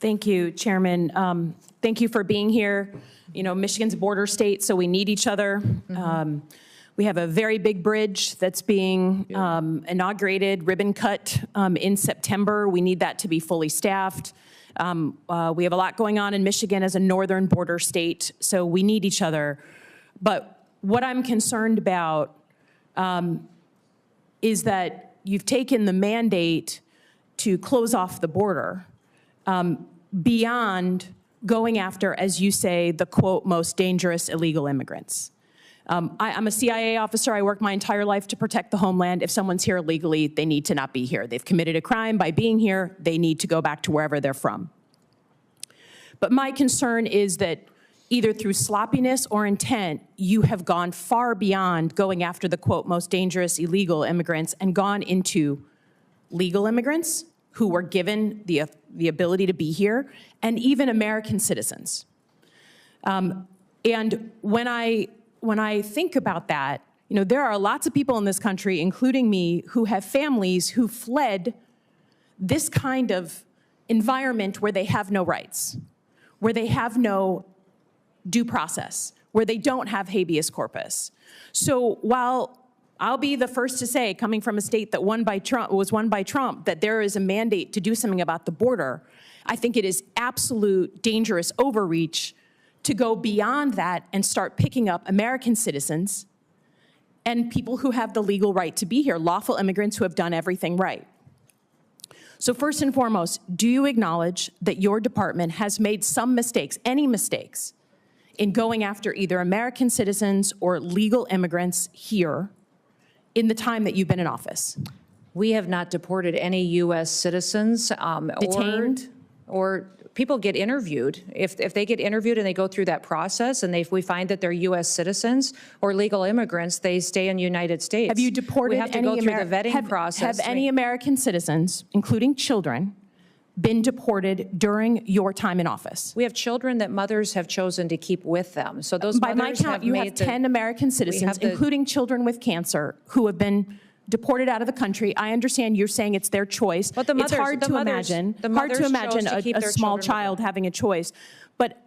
Thank you, Chairman. Thank you for being here. You know, Michigan's a border state, so we need each other. We have a very big bridge that's being inaugurated, ribbon cut in September. We need that to be fully staffed. We have a lot going on in Michigan as a northern border state, so we need each other. But what I'm concerned about is that you've taken the mandate to close off the border beyond going after, as you say, the, quote, most dangerous illegal immigrants. I'm a CIA officer. I worked my entire life to protect the homeland. If someone's here illegally, they need to not be here. They've committed a crime by being here. They need to go back to wherever they're from. But my concern is that either through sloppiness or intent, you have gone far beyond going after the, quote, most dangerous illegal immigrants and gone into legal immigrants who were given the ability to be here, and even American citizens. And when I think about that, you know, there are lots of people in this country, including me, who have families who fled this kind of environment where they have no rights, where they have no due process, where they don't have habeas corpus. So while I'll be the first to say, coming from a state that was won by Trump, that there is a mandate to do something about the border, I think it is absolute dangerous overreach to go beyond that and start picking up American citizens and people who have the legal right to be here, lawful immigrants who have done everything right. So first and foremost, do you acknowledge that your department has made some mistakes, any mistakes, in going after either American citizens or legal immigrants here in the time that you've been in office? We have not deported any U.S. citizens detained, or people get interviewed. If they get interviewed and they go through that process and if we find that they're U.S. citizens or legal immigrants, they stay in the United States. Have you deported we have to go through the vetting process. Have any American citizens, including children, been deported during your time in office? We have children that mothers have chosen to keep with them. So those by my count, you have 10 American citizens, including children with cancer, who have been deported out of the country. I understand you're saying it's their choice. But the mothers, it's hard to imagine a small child having a choice. But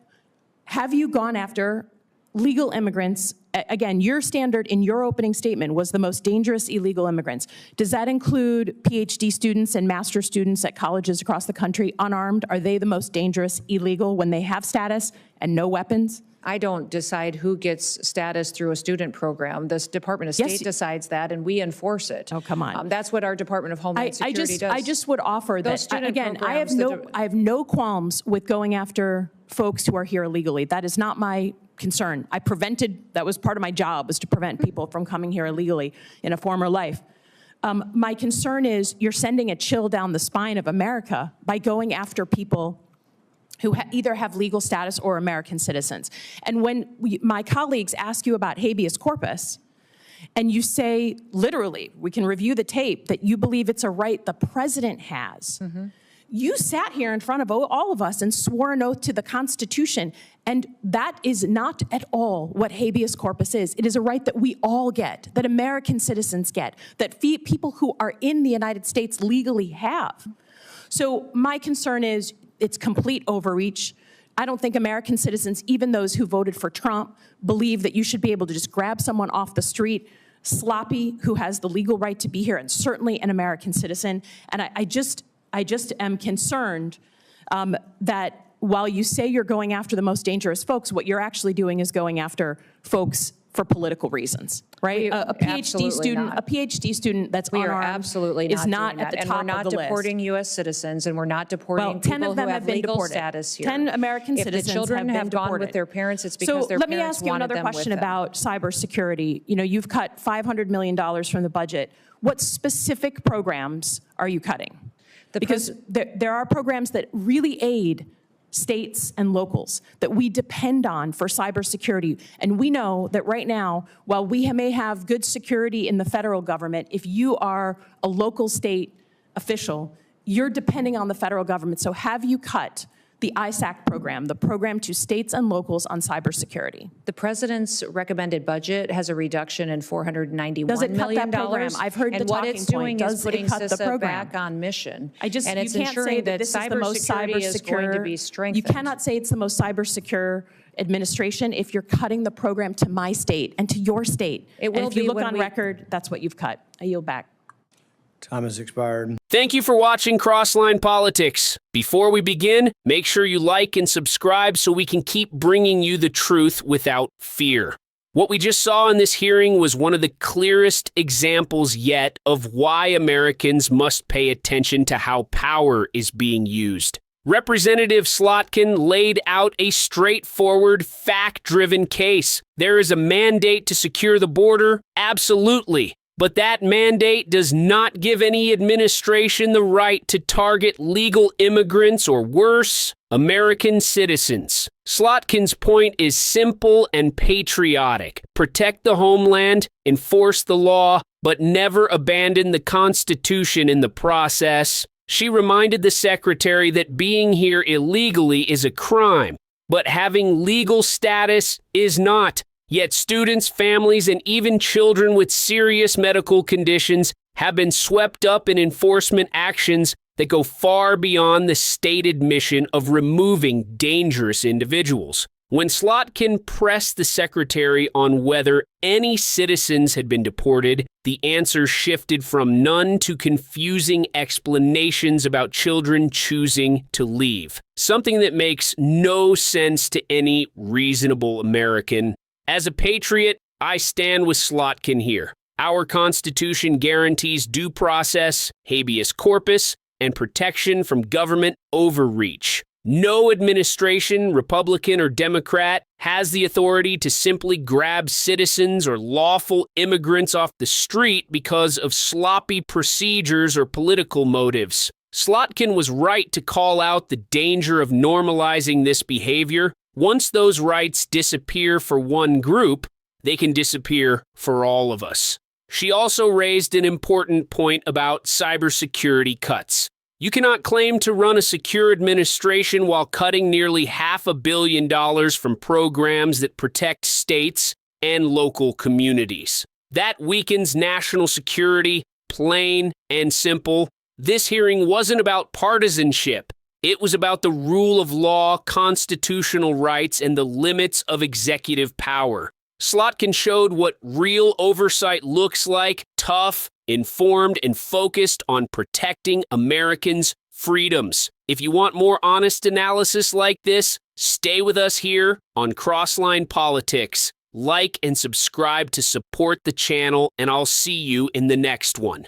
have you gone after legal immigrants? Again, your standard in your opening statement was the most dangerous illegal immigrants. Does that include PhD students and master's students at colleges across the country, unarmed? Are they the most dangerous illegal when they have status and no weapons? I don't decide who gets status through a student program. The Department of State decides that, and we enforce it. Oh, come on. That's what our Department of Homeland Security does. I just would offer that, again, I have no qualms with going after folks who are here illegally. That is not my concern. That was part of my job, was to prevent people from coming here illegally in a former life. My concern is you're sending a chill down the spine of America by going after people who either have legal status or American citizens. And when my colleagues ask you about habeas corpus, and you say, literally, we can review the tape, that you believe it's a right the president has, you sat here in front of all of us and swore an oath to the Constitution, and that is not at all what habeas corpus is. It is a right that we all get, that American citizens get, that people who are in the United States legally have. So my concern is it's complete overreach. I don't think American citizens, even those who voted for Trump, believe that you should be able to just grab someone off the street, sloppy, who has the legal right to be here, and certainly an American citizen. And I just am concerned that while you say you're going after the most dangerous folks, what you're actually doing is going after folks for political reasons, right? A PhD student that's unarmed is not at the top of the list. And we're not deporting U.S. citizens, and we're not deporting people who have legal status here. 10 American citizens have been deported. If the children have gone with their parents, it's because their parents wanted them with them. So let me ask you another question about cybersecurity. You know, you've cut $500 million from the budget. What specific programs are you cutting? Because there are programs that really aid states and locals that we depend on for cybersecurity. And we know that right now, while we may have good security in the federal government, if you are a local state official, you're depending on the federal government. So have you cut the ISAC program, the program to states and locals on cybersecurity. The president's recommended budget has a reduction in $491 Does it cut million. that program? I've heard the and what talking it's point. doing Does is putting it cut the CISA program? back on mission. And it's you can't ensuring say that this is the most cybersecurity is going to be cybersecure. strengthened. You cannot say it's the most cybersecure administration if you're cutting the program to my state and to your state. It will and if you be look when on we- record, that's what you've cut. I yield back. Time has expired. Thank you for watching Crossline Politics. Before we begin, make sure you like and subscribe so we can keep bringing you the truth without fear. What we just saw in this hearing was one of the clearest examples yet of why Americans must pay attention to how power is being used. Representative Slotkin laid out a straightforward, fact-driven case. There is a mandate to secure the border, absolutely. But that mandate does not give any administration the right to target legal immigrants or worse, American citizens. Slotkin's point is simple and patriotic. Protect the homeland, enforce the law, but never abandon the Constitution in the process. She reminded the Secretary that being here illegally is a crime, but having legal status is not. Yet students, families, and even children with serious medical conditions have been swept up in enforcement actions that go far beyond the stated mission of removing dangerous individuals. When Slotkin pressed the Secretary on whether any citizens had been deported, the answer shifted from none to confusing explanations about children choosing to leave. Something that makes no sense to any reasonable American. As a patriot, I stand with Slotkin here. Our Constitution guarantees due process, habeas corpus, and protection from government overreach. No administration, Republican or Democrat, has the authority to simply grab citizens or lawful immigrants off the street because of sloppy procedures or political motives. Slotkin was right to call out the danger of normalizing this behavior. Once those rights disappear for one group, they can disappear for all of us. She also raised an important point about cybersecurity cuts. You cannot claim to run a secure administration while cutting nearly $500 million from programs that protect states and local communities. That weakens national security, plain and simple. This hearing wasn't about partisanship. It was about the rule of law, constitutional rights, and the limits of executive power. Slotkin showed what real oversight looks like: tough, informed, and focused on protecting Americans' freedoms. If you want more honest analysis like this, stay with us here on Crossline Politics. Like and subscribe to support the channel, and I'll see you in the next one.